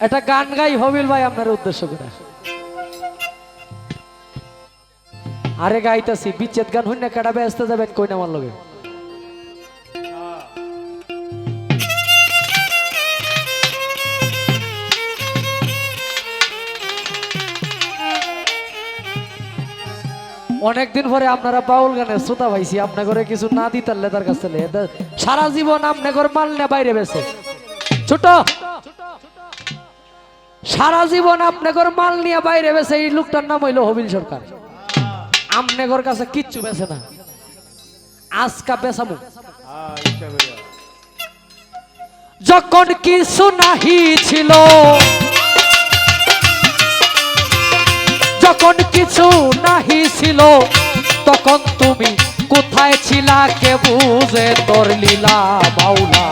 একটা গান গাই হবিল ভাই আপনার উদ্দেশ্য করে। আরে গাইতাছি বিচ্ছেদ গান হইনা কেডা ব্যস্ত যাবেন কই না আমার লগে। অনেকদিন পরে আপনারা বাউল গানের শ্রোতা পাইছি, আপনাকে কিছু না দিতারলে তার কাছে সারা জীবন আপনার মাল না বাইরে বেছে ছোট, সারা জীবন আপনার মাল নিয়ে বাইরে বেছে এই লোকটার নাম হইল হবিল সরকার। আপনার কাছে কিচ্ছু বেছে না, আজকা বেসামু। যখন কিছু নাহি ছিল, যখন কিছু নাহি ছিল, তখন তুমি কোথায় ছিলা? কে বুঝে তোর লীলা মাওলা,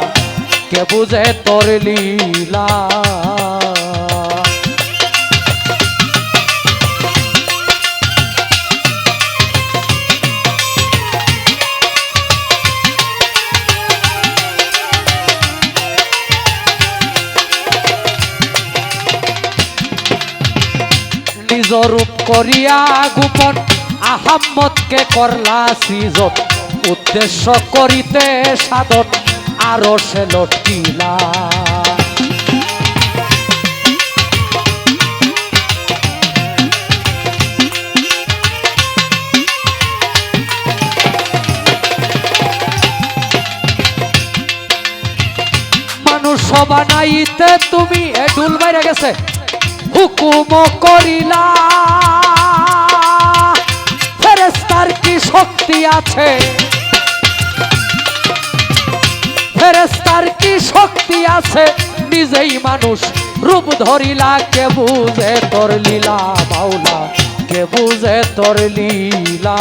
কে বুঝে তোর লীলা। নিজ রূপ করিয়া গোপন আহাম্মদকে করলা সৃজন, উদ্দেশ্য করিতে সাধন আরো সে লটকিলা। মানুষ বানাইতে তুমি এ ডুল বাইরে গেছে হুকুম করিলা, ফেরেশতার কি শক্তি আছে, ফেরেশতার কি শক্তি আছে, নিজেই মানুষ রূপ ধরিলা। কে বুঝে তোর লীলা মাওলা, কে বুঝে তোর লীলা।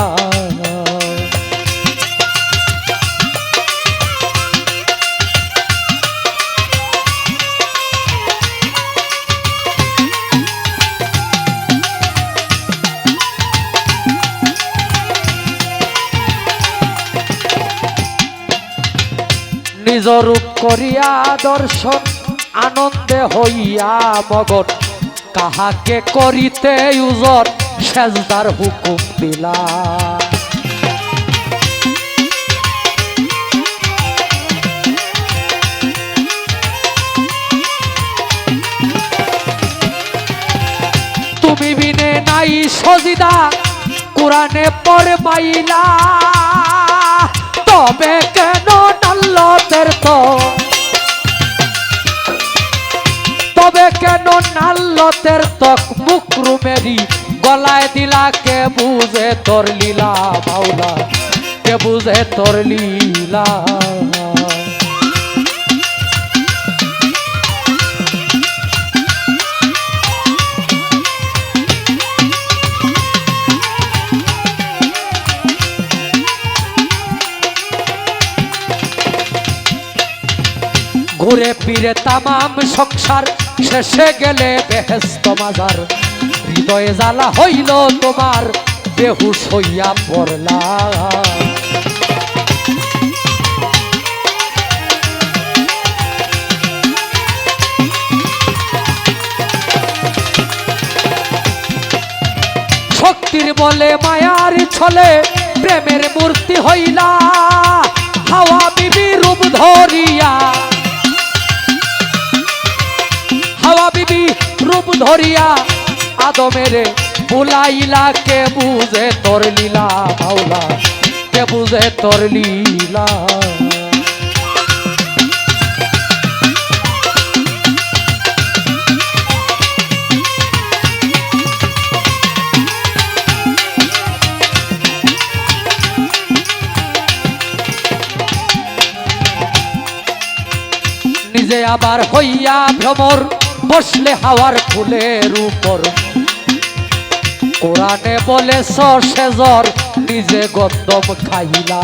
নিজ রূপ করিয়া দর্শন আনন্দে হইয়া মগন, কাহাকে করিতে উজর সেজদার হুকুম দিলা। তুমি বিনে নাই সজিদা কোরআনে পড়ে মাইলা, তবে কেন নাল্লতের তো, তবে কেন নাল্লতের তক মুকরুমেরি গলায় দিলা। কে বুঝে তোর লীলা মাওলা, কে বুঝে তোর লীলা। ঘুরে ফিরে তামাম সংসার শেষে গেলে বেহেশত মাজার, হৃদয়ে জ্বালা হইল তোমার বেহুশ হইয়া পড়লা। শক্তির বলে মায়ার ছলে প্রেমের মূর্তি হইলা, হাওয়া বিবি রূপ ধরিয়া, হাওয়া বিবি রূপ ধরিয়া আদমেরে বুলাইলা। কে বুঝে তোর লীলা মাওলা, কে বুঝে তোর লীলা। নিজে আবার হইয়া ভ্রমর বসলে হাওয়ার ফুলের উপর, কোরআনে বলে সেজর নিজে গন্দম খাইলা।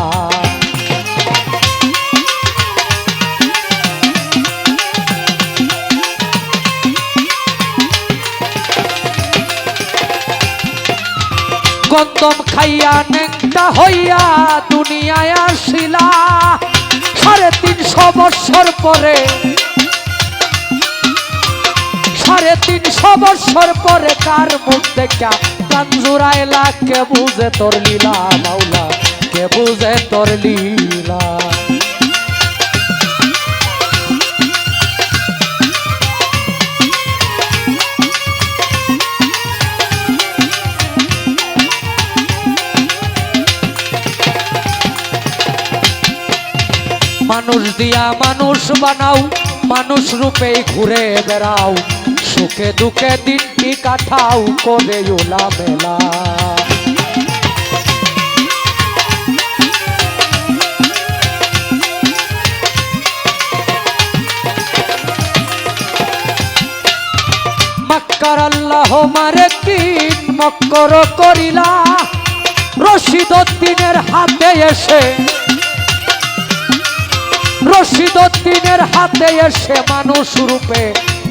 গন্দম খাইয়া নেংটা হইয়া দুনিয়ায় আসিলা, 350 বৎসর পরে 350 বছর পরে কার মুখ দেখা কান জুড়াইলা কে বুঝে তোর লীলা মাওলা কে বুঝে তোর লীলা মানুষ দিয়া মানুষ বানাও মানুষ রূপে ঘুরে বেড়াও সুখে দুঃখে দিনটি কাটাও করে ওলা মেলা মক্কার আল্লাহ মারে কিন মক্কর করিলা রশিদউদ্দিনের হাতে এসে রশিদউদ্দিনের হাতে এসে মানুষ রূপে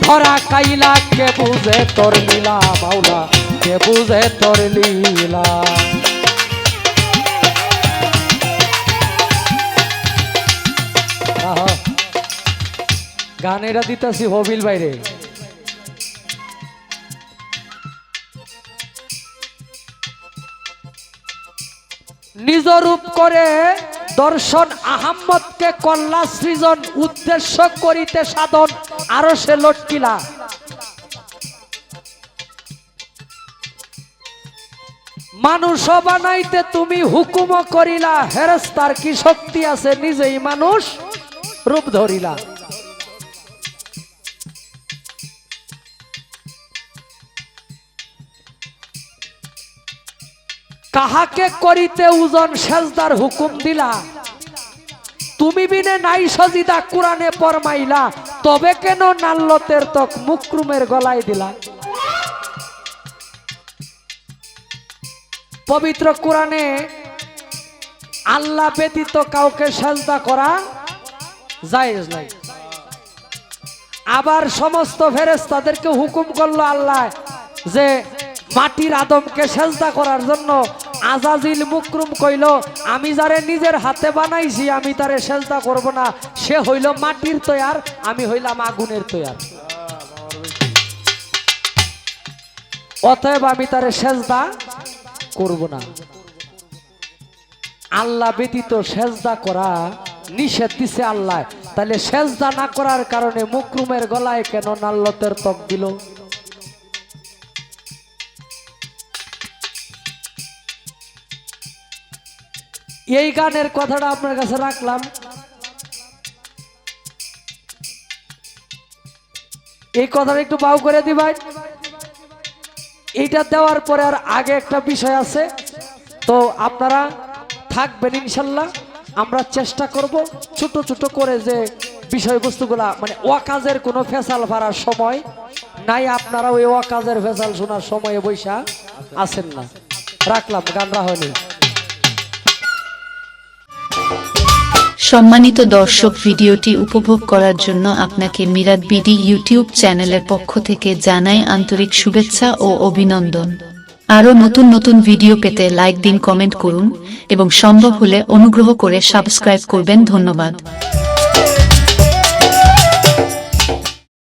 ধরা কাইলা কে বুঝে তোর লীলা মাওলা কে বুঝে তোর লীলা গান এটা দিতেছি হবিল বাইরে নিজ রূপ করে দর্শন আহম্মদকে কল্লা সৃজন উদ্দেশ্য করিতে সাধন আরো সে লটকিলা মানুষ বানাইতে তুমি হুকুম করিলা ফেরেশতার কি শক্তি আছে নিজেই মানুষ রূপ ধরিলা কাহাকে করিতে ওজন সেজদার হুকুম দিলা তুমি বিনে নাই সজিদা কোরআনে ফরমাইলা তবে কেন নাল্লতের তক মুকরুমের গলায় দিলা পবিত্র কোরআনে আল্লাহ ব্যতীত কাউকে সেজদা করা জায়েজ নাই আবার সমস্ত ফেরেশতাদেরকে হুকুম করলো আল্লাহ যে মাটির আদমকে সেজদা করার জন্য আজাজিল মুকরুম কইল আমি যারে নিজের হাতে বানাইছি আমি তারে সেজদা করব না সে হইল মাটির তৈয়ার আমি হইলাম আগুনের তৈয়ার অতএব আমি তারে সেজদা করব না আল্লাহ ব্যতীত সেজদা করা নিষেধ দিছে আল্লাহ তাহলে সেজদা না করার কারণে মুকরুমের গলায় কেন নাল্লতের তক দিল এই গানের কথাটা আপনার কাছে রাখলাম এই কথাটা একটু বাউ করে দিবেন এইটা দেওয়ার পরে আর আগে একটা বিষয় আছে তো আপনারা থাকবেন ইনশাল্লাহ আমরা চেষ্টা করব ছোট ছোট করে যে বিষয়বস্তুগুলা মানে ওয়াকাজের কোনো ফেসাল ফারার সময় নাই আপনারা ওই ওয়াকাজের ফেসাল শোনার সময়ে বৈশা আছেন না রাখলাম গানরা হয়নি সম্মানিত দর্শক ভিডিওটি উপভোগ করার জন্য আপনাকে মিরাদ বিডি ইউটিউব চ্যানেলের পক্ষ থেকে জানাই আন্তরিক শুভেচ্ছা ও অভিনন্দন আরও নতুন নতুন ভিডিও পেতে লাইক দিন কমেন্ট করুন এবং সম্ভব হলে অনুগ্রহ করে সাবস্ক্রাইব করবেন ধন্যবাদ।